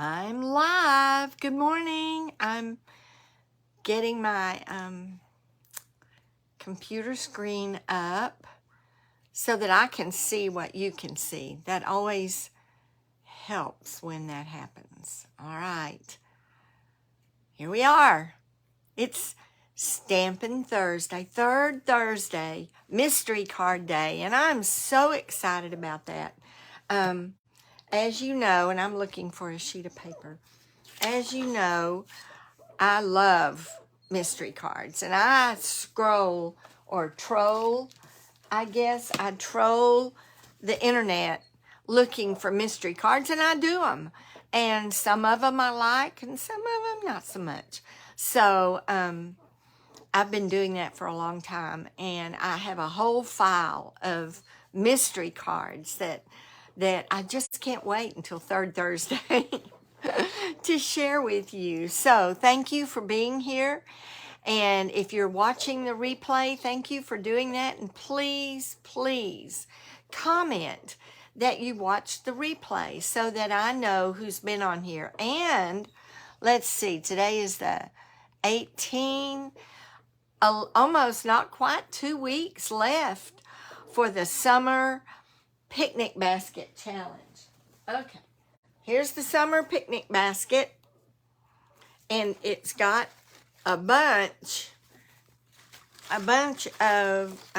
I'm live. Good morning. I'm getting my computer screen up so that I can see what you can see. That always helps when that happens. All right. Here we are. It's Stampin' Thursday, third Thursday, mystery card day, and I'm so excited about that. As you know, and I'm looking for a sheet of paper. As you know, I love mystery cards, and I scroll or troll, I guess. I troll the internet looking for mystery cards, and I do them. And some of them I like, and some of them not so much. So I've been doing that for a long time, and I have a whole file of mystery cards that I just can't wait until third Thursday to share with you. So thank you for being here. And if you're watching the replay, thank you for doing that. And please, please comment that you watched the replay so that I know who's been on here. And let's see, today is the 18th, almost not quite 2 weeks left for the summer picnic basket challenge. Okay, here's the summer picnic basket, and it's got a bunch of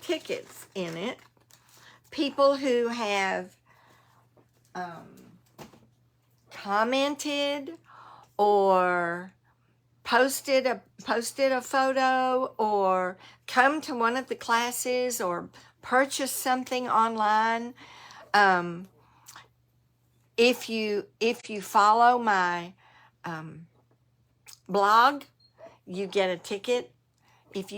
tickets in it. People who have commented or posted a photo or come to one of the classes or purchased something online. If you follow my blog, you get a ticket. If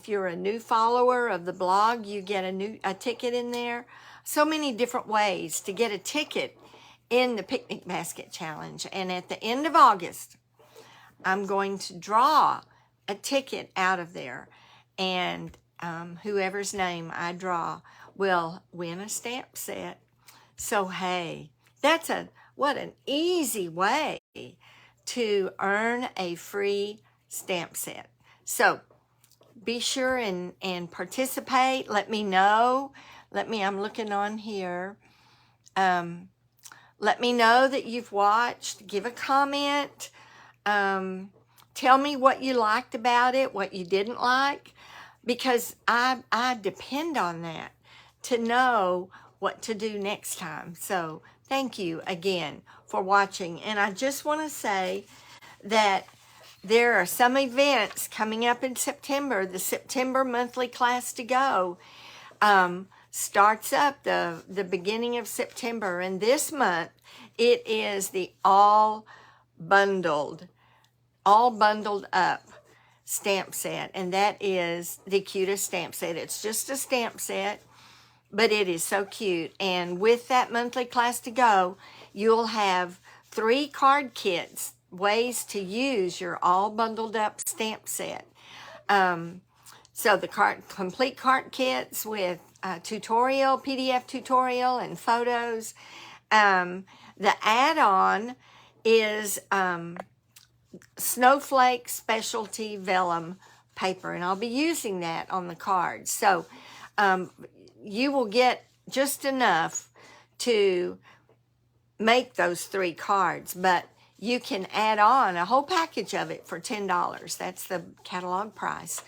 you're a new follower of the blog, you get a ticket in there. So many different ways to get a ticket in the picnic basket challenge. And at the end of August, I'm going to draw a ticket out of there, and whoever's name I draw will win a stamp set. So hey, what an easy way to earn a free stamp set. So be sure and participate. Let me know. I'm looking on here. Let me know that you've watched. Give a comment. Tell me what you liked about it, what you didn't like, because I depend on that to know what to do next time. So thank you again for watching. And I just want to say that there are some events coming up in September. The September monthly class to go starts up the beginning of September. And this month, it is the all bundled up stamp set. And that is the cutest stamp set. It's just a stamp set, but it is so cute. And with that monthly class to go, you'll have 3 card kits, ways to use your all bundled up stamp set. So the complete card kits with tutorial, PDF tutorial, and photos. The add-on is Snowflake Specialty Vellum paper, and I'll be using that on the cards. So you will get just enough to make those 3 cards, but you can add on a whole package of it for $10. That's the catalog price.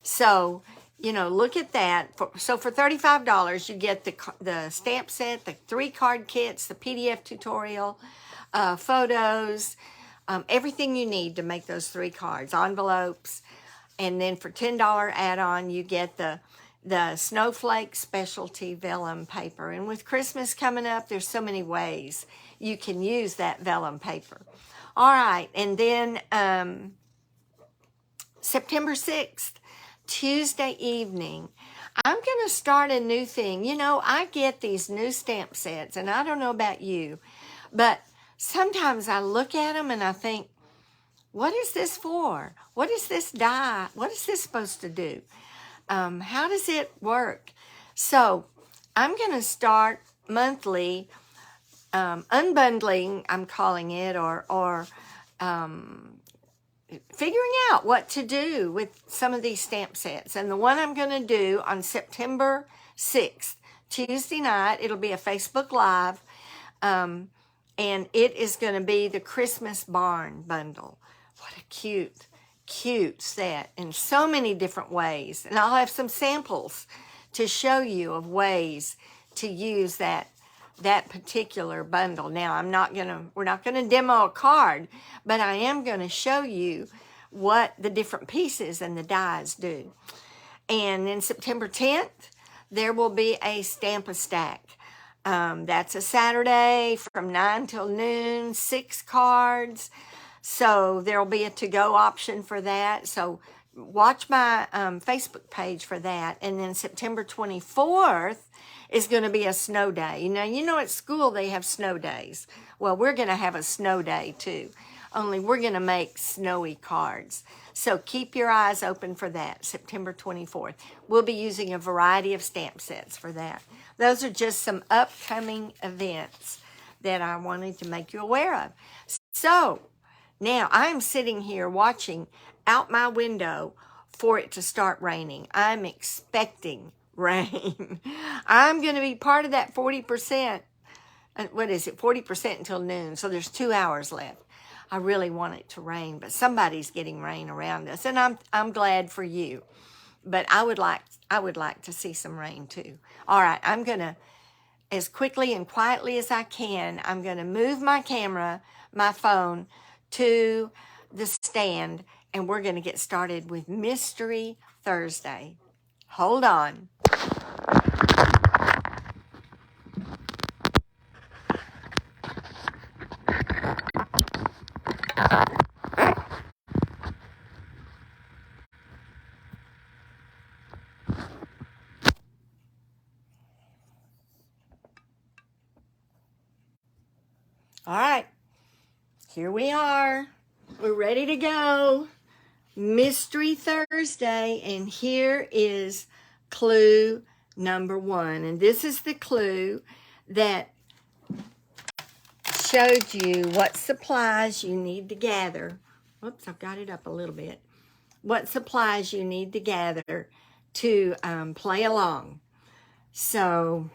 So, look at that. So for $35, you get the stamp set, the 3 card kits, the PDF tutorial, photos, everything you need to make those 3 cards, envelopes. And then for $10 add-on, you get the Snowflake Specialty Vellum paper. And with Christmas coming up, there's so many ways you can use that vellum paper. All right, and then September 6th, Tuesday evening, I'm going to start a new thing. I get these new stamp sets, and I don't know about you, but sometimes I look at them and I think, what is this for? What is this die? What is this supposed to do? How does it work? So I'm going to start monthly unbundling, I'm calling it, or figuring out what to do with some of these stamp sets. And the one I'm going to do on September 6th, Tuesday night, it'll be a Facebook Live, and it is going to be the Christmas Barn bundle. What a cute set in so many different ways. And I'll have some samples to show you of ways to use that particular bundle. Now, we're not gonna demo a card, but I am gonna show you what the different pieces and the dies do. And then September 10th, there will be a Stamp-A-Stack. That's a Saturday from 9 till noon, 6 cards. So there'll be a to-go option for that. So watch my Facebook page for that. And then September 24th is going to be a snow day. You know at school they have snow days. Well, we're going to have a snow day too. Only we're going to make snowy cards. So keep your eyes open for that, September 24th. We'll be using a variety of stamp sets for that. Those are just some upcoming events that I wanted to make you aware of. So now I'm sitting here watching out my window for it to start raining. I'm expecting rain. I'm going to be part of that 40%. What is it? 40% until noon. So there's 2 hours left. I really want it to rain, but somebody's getting rain around us, and I'm glad for you. But I would like to see some rain too. All right, I'm going to, as quickly and quietly as I can, I'm going to move my camera, my phone, to the stand, and we're going to get started with Mystery Thursday. Hold on. All right, here we are. We're ready to go. Mystery Thursday, and here is clue number 1. And this is the clue that showed you what supplies you need to gather. Whoops, I've got it up a little bit. What supplies you need to gather to play along. So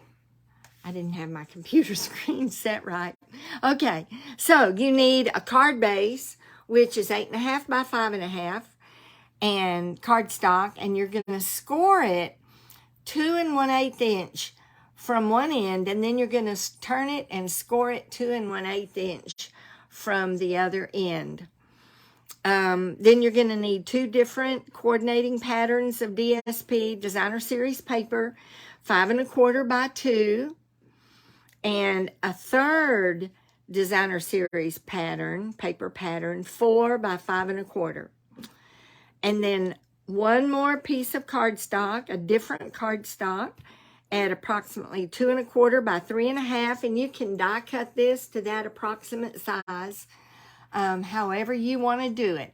I didn't have my computer screen set right. Okay, so you need a card base, which is 8.5 by 5.5, and cardstock, and you're going to score it 2 1/8 inch from one end, and then you're going to turn it and score it 2 1/8 inch from the other end. Then you're going to need 2 different coordinating patterns of DSP, Designer Series paper, 5 1/4 by 2, and a third Designer Series pattern, paper pattern, 4 by 5 1/4. And then one more piece of cardstock, a different cardstock, at approximately 2 1/4 by 3 1/2, and you can die cut this to that approximate size, however you want to do it.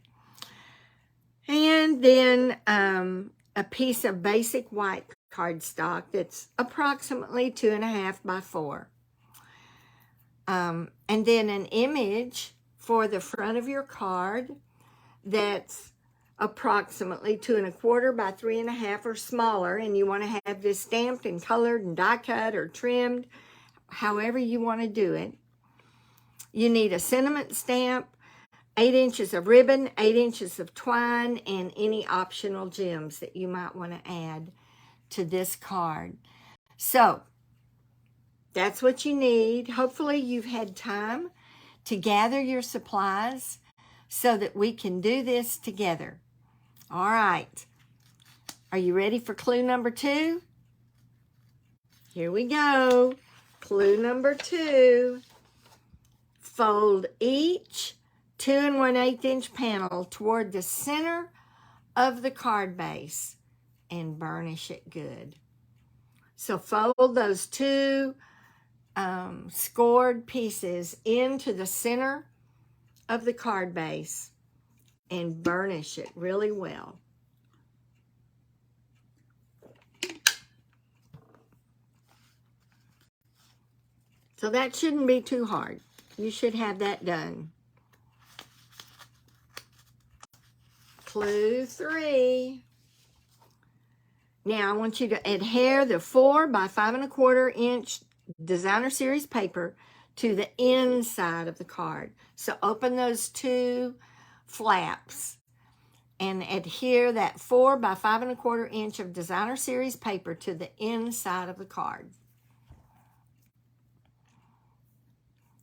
And then a piece of basic white cardstock that's approximately 2 1/2 by 4. And then an image for the front of your card that's approximately 2 1/4 by 3 1/2 or smaller, and you want to have this stamped and colored and die cut or trimmed, however you want to do it. You need a sentiment stamp, 8 inches of ribbon, 8 inches of twine, and any optional gems that you might want to add to this card. So that's what you need. Hopefully you've had time to gather your supplies so that we can do this together. All right. Are you ready for clue number 2? Here we go. Clue number 2. Fold each 2 1/8 inch panel toward the center of the card base and burnish it good. So fold those 2 scored pieces into the center of the card base and burnish it really well. So that shouldn't be too hard. You should have that done. Clue 3. Now I want you to adhere the 4 by 5 1/4 inch designer series paper to the inside of the card. So open those 2 flaps and adhere that 4 by 5 1/4 inch of designer series paper to the inside of the card.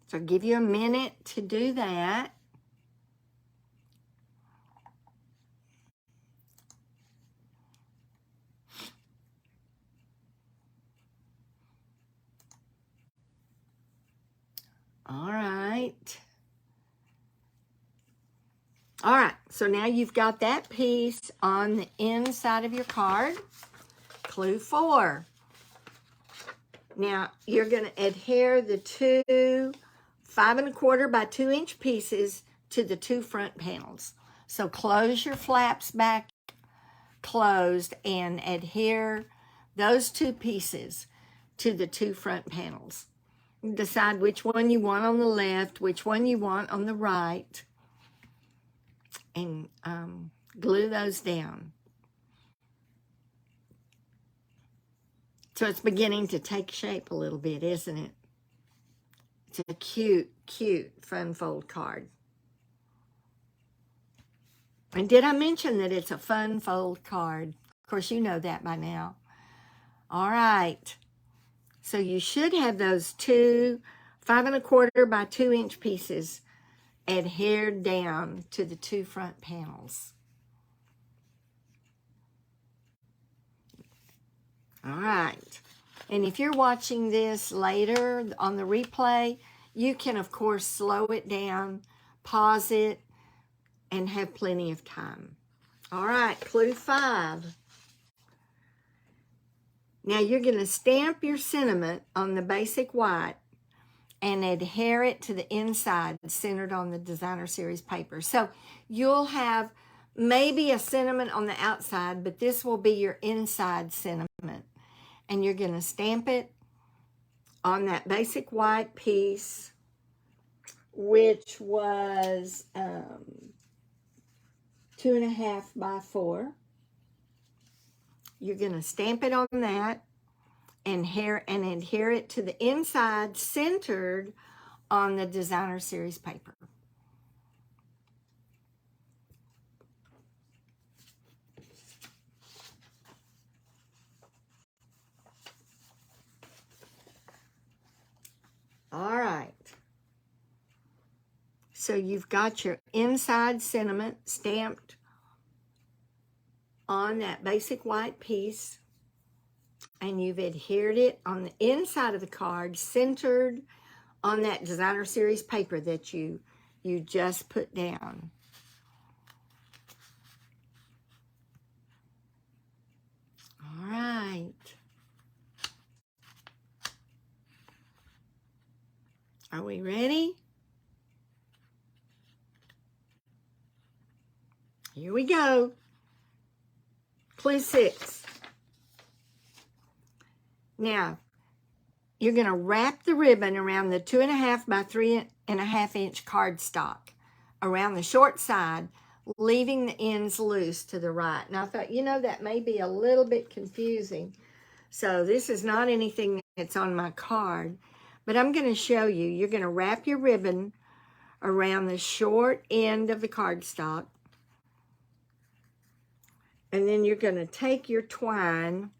So I'll give you a minute to do that. All right. All right, so now you've got that piece on the inside of your card. Clue 4. Now you're going to adhere the 2 5 1/4 by 2 inch pieces to the 2 front panels. So close your flaps back closed and adhere those 2 pieces to the 2 front panels. Decide which one you want on the left, which one you want on the right, and glue those down. So it's beginning to take shape a little bit, isn't it? It's a cute, cute fun fold card. And did I mention that it's a fun fold card? Of course, you know that by now. All right. So you should have those 2 5 1/4 by 2 inch pieces adhered down to the 2 front panels. All right. And if you're watching this later on the replay, you can, of course, slow it down, pause it, and have plenty of time. All right, clue 5. Now you're going to stamp your sentiment on the basic white and adhere it to the inside centered on the designer series paper. So you'll have maybe a sentiment on the outside, but this will be your inside sentiment. And you're going to stamp it on that basic white piece, which was 2.5 by 4. You're going to stamp it on that and adhere it to the inside centered on the designer series paper. All right. So you've got your inside sentiment stamped on that basic white piece, and you've adhered it on the inside of the card, centered on that designer series paper that you just put down. All right. Are we ready? Here we go. Clue 6. Now, you're going to wrap the ribbon around the 2.5 by 3.5 inch cardstock around the short side, leaving the ends loose to the right. And I thought, that may be a little bit confusing. So this is not anything that's on my card, but I'm going to show you. You're going to wrap your ribbon around the short end of the cardstock, and then you're going to take your twine.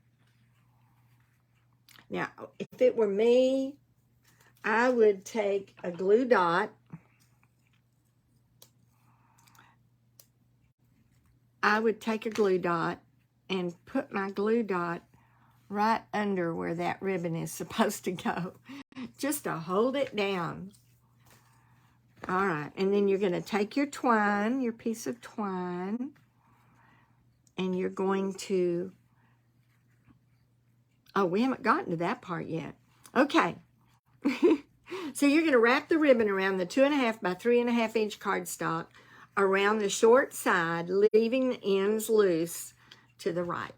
Now, if it were me, I would take a glue dot. I would take a glue dot and put my glue dot right under where that ribbon is supposed to go, just to hold it down. All right, and then you're going to take your twine, your piece of twine, and you're going to, oh, we haven't gotten to that part yet. Okay. So you're going to wrap the ribbon around the 2.5 by 3.5 inch cardstock around the short side, leaving the ends loose to the right.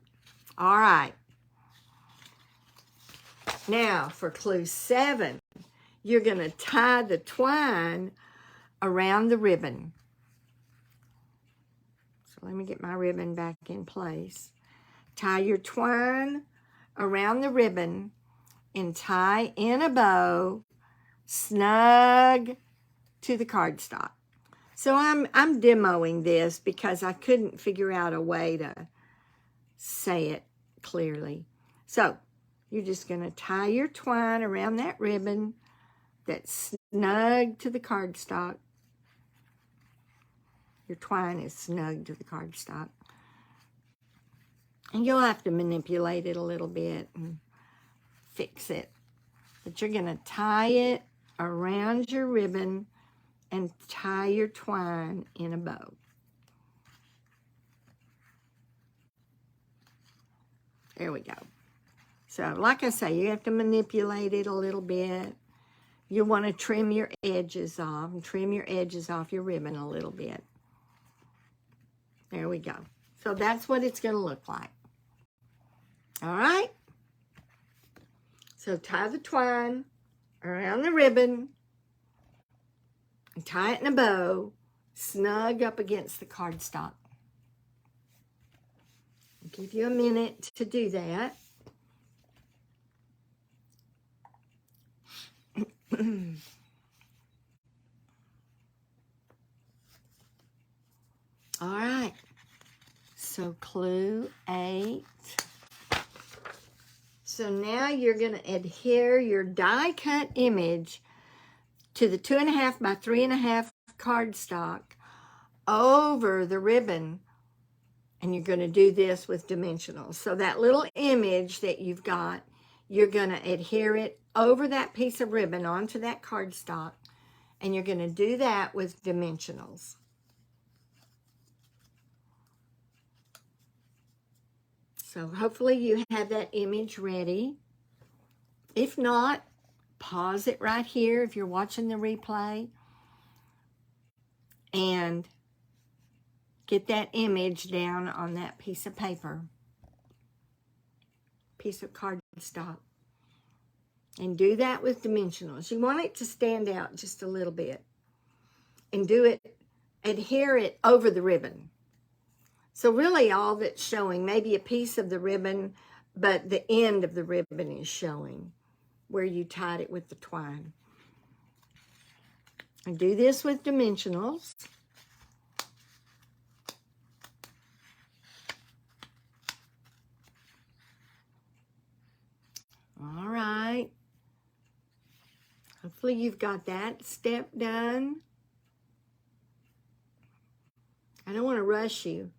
All right. Now for clue 7, you're going to tie the twine around the ribbon. So let me get my ribbon back in place. Tie your twine around the ribbon and tie in a bow snug to the cardstock. So I'm demoing this because I couldn't figure out a way to say it clearly. So you're just going to tie your twine around that ribbon that's snug to the cardstock. Your twine is snug to the cardstock. And you'll have to manipulate it a little bit and fix it. But you're going to tie it around your ribbon and tie your twine in a bow. There we go. So, like I say, you have to manipulate it a little bit. You want to trim your edges off and trim your edges off your ribbon a little bit. There we go. So that's what it's going to look like. All right? So tie the twine around the ribbon and tie it in a bow, snug up against the cardstock. I'll give you a minute to do that. All right, so clue 8. So now you're going to adhere your die cut image to the 2.5 by 3.5 cardstock over the ribbon, and you're going to do this with dimensionals. So that little image that you've got, you're going to adhere it over that piece of ribbon onto that cardstock, and you're going to do that with dimensionals. So hopefully you have that image ready. If not, pause it right here if you're watching the replay and get that image down on that piece of paper, piece of cardstock. And do that with dimensionals. You want it to stand out just a little bit. And do it, adhere it over the ribbon. So really all that's showing, maybe a piece of the ribbon, but the end of the ribbon is showing where you tied it with the twine. And do this with dimensionals. All right. Hopefully you've got that step done. I don't want to rush you.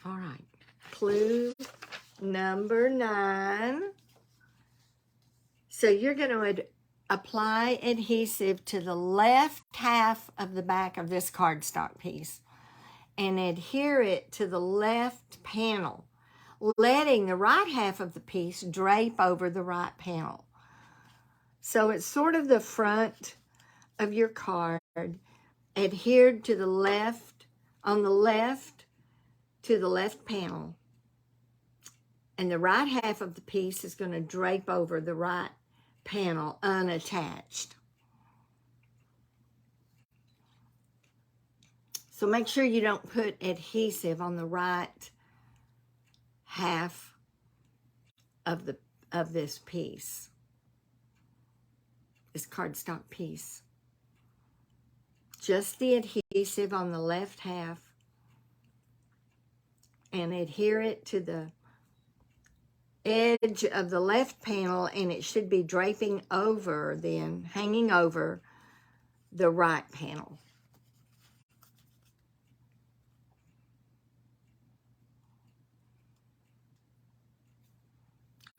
All right. Clue number 9. So you're going to apply adhesive to the left half of the back of this cardstock piece and adhere it to the left panel, letting the right half of the piece drape over the right panel. So it's sort of the front of your card, adhered to the left, on the left to the left panel. And the right half of the piece is going to drape over the right panel unattached. So make sure you don't put adhesive on the right half of this piece, this cardstock piece. Just the adhesive on the left half, and adhere it to the edge of the left panel, and it should be draping over, then hanging over the right panel.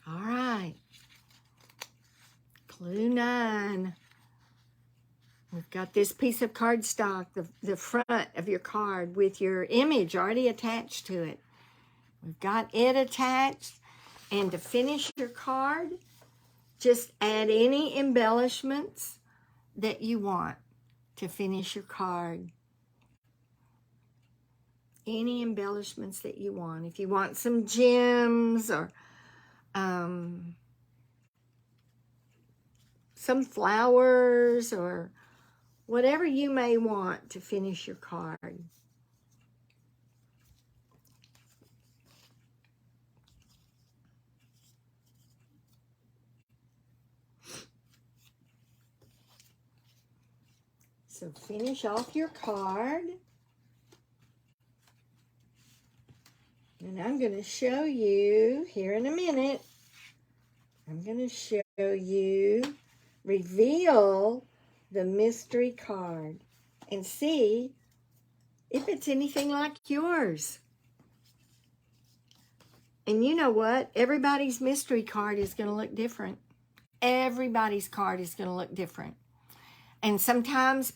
All right, clue 9. We've got this piece of cardstock, the front of your card with your image already attached to it. We've got it attached. And to finish your card, just add any embellishments that you want to finish your card. Any embellishments that you want. If you want some gems or some flowers or whatever you may want to finish your card. So finish off your card. And I'm going to show you here in a minute. I'm going to show you, reveal the mystery card and see if it's anything like yours. And you know what? Everybody's mystery card is going to look different. Everybody's card is going to look different. And sometimes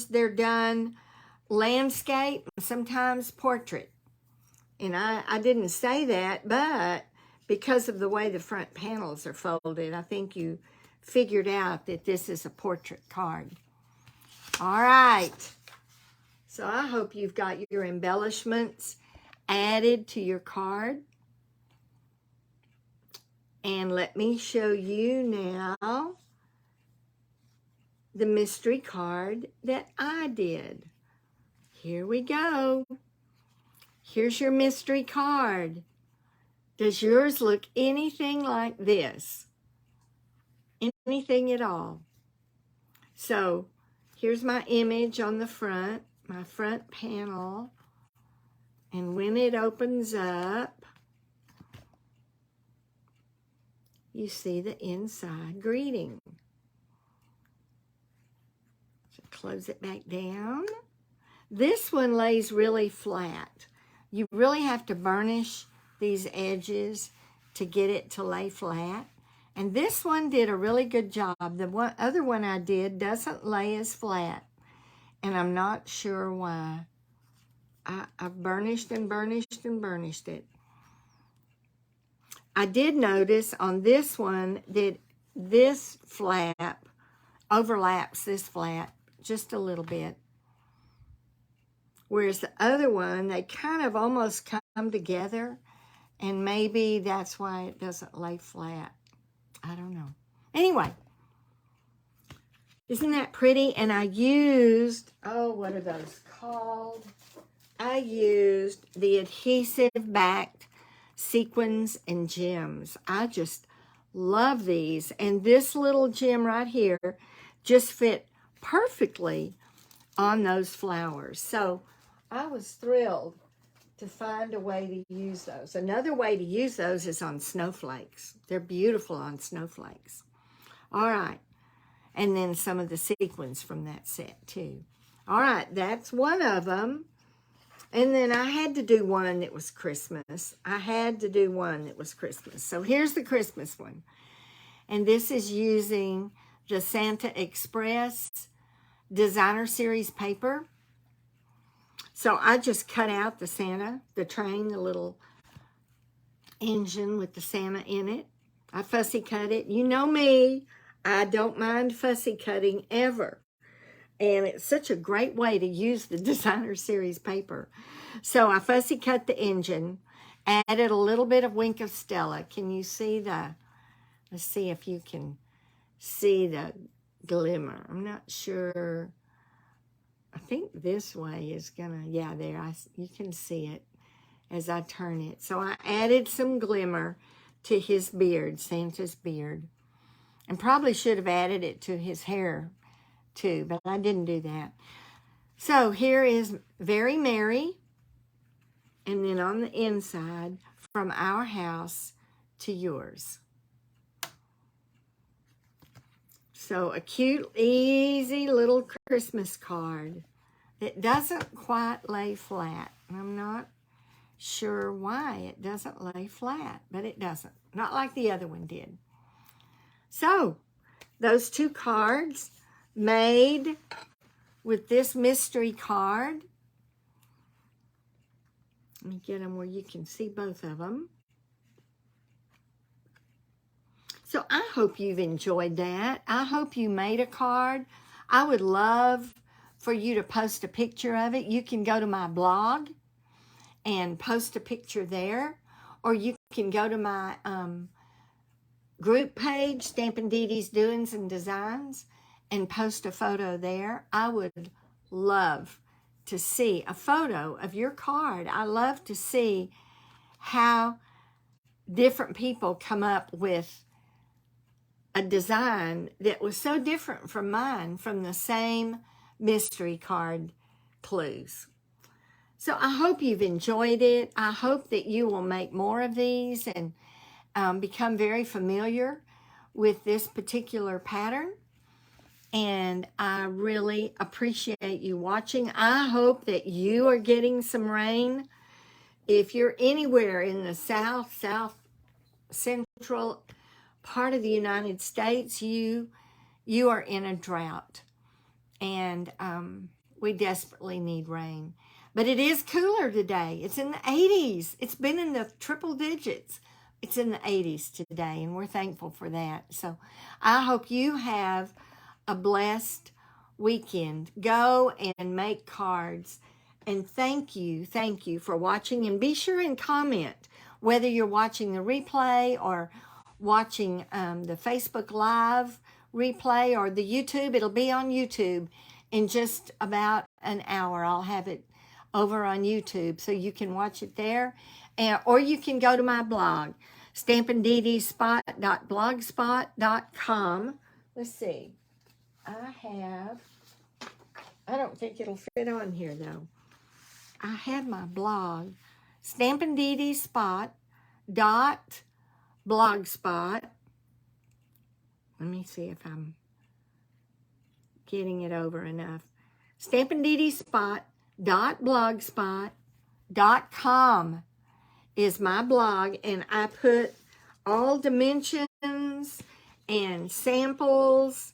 they're done landscape, sometimes portrait. And I didn't say that, but because of the way the front panels are folded, I think you figured out that this is a portrait card. All right. So I hope you've got your embellishments added to your card. And let me show you now the mystery card that I did. Here we go. Here's your mystery card. Does yours look anything like this? Anything at all? So here's my image on the front, my front panel. And when it opens up, you see the inside greeting. So close it back down. This one lays really flat. You really have to burnish these edges to get it to lay flat. And this one did a really good job. The other one I did doesn't lay as flat. And I'm not sure why. I've burnished and burnished and burnished it. I did notice on this one that this flap overlaps this flap just a little bit. Whereas the other one, they kind of almost come together. And maybe that's why it doesn't lay flat. I don't know. Anyway, isn't that pretty? And I used, oh, what are those called? I used the adhesive-backed sequins and gems. I just love these. And this little gem right here just fit perfectly on those flowers. So I was thrilled to find a way to use those. Another way to use those is on snowflakes. They're beautiful on snowflakes. All right. And then some of the sequins from that set too. All right, that's one of them. And then I had to do one that was Christmas. So here's the Christmas one. And this is using the Santa Express Designer Series paper. So I just cut out the Santa, the train, the little engine with the Santa in it. I fussy cut it. You know me, I don't mind fussy cutting ever. And it's such a great way to use the Designer Series paper. So I fussy cut the engine, added a little bit of Wink of Stella. Can you see the, let's see if you can see the glimmer. I'm not sure. I think this way is gonna, yeah, there, you can see it as I turn it. So I added some glimmer to his beard, Santa's beard. And probably should have added it to his hair too, but I didn't do that. So here is Very Merry. And then on the inside, From Our House to Yours. So a cute, easy little Christmas card that doesn't quite lay flat. I'm not sure why it doesn't lay flat, but it doesn't. Not like the other one did. So those two cards made with this mystery card. Let me get them where you can see both of them. So I hope you've enjoyed that. I hope you made a card. I would love for you to post a picture of it. You can go to my blog and post a picture there, or you can go to my group page, Stampidede's Doings and Designs, and post a photo there. I would love to see a photo of your card. I love to see how different people come up with a design that was so different from mine, from the same mystery card clues. So I hope you've enjoyed it. I hope that you will make more of these and become very familiar with this particular pattern. And I really appreciate you watching. I hope that you are getting some rain. If you're anywhere in the south central part of the United States, you are in a drought. And we desperately need rain. But it is cooler today. It's in the 80s. It's been in the triple digits. It's in the 80s today, and we're thankful for that. So I hope you have a blessed weekend. Go and make cards. And thank you for watching. And be sure and comment whether you're watching the replay or watching the Facebook Live replay or the YouTube. It'll be on YouTube in just about an hour. I'll have it over on YouTube so you can watch it there. Or you can go to my blog, stampindedespot.blogspot.com. Let's see. I don't think it'll fit on here though. I have my blog, stampindedespot.blogspot. Let me see if I'm getting it over enough. stampindedespot.blogspot.com is my blog, and I put all dimensions and samples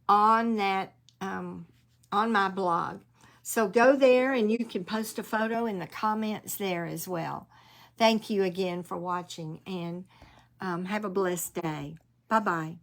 on that on my blog. So go there and you can post a photo in the comments there as well. Thank you again for watching, and have a blessed day. Bye-bye.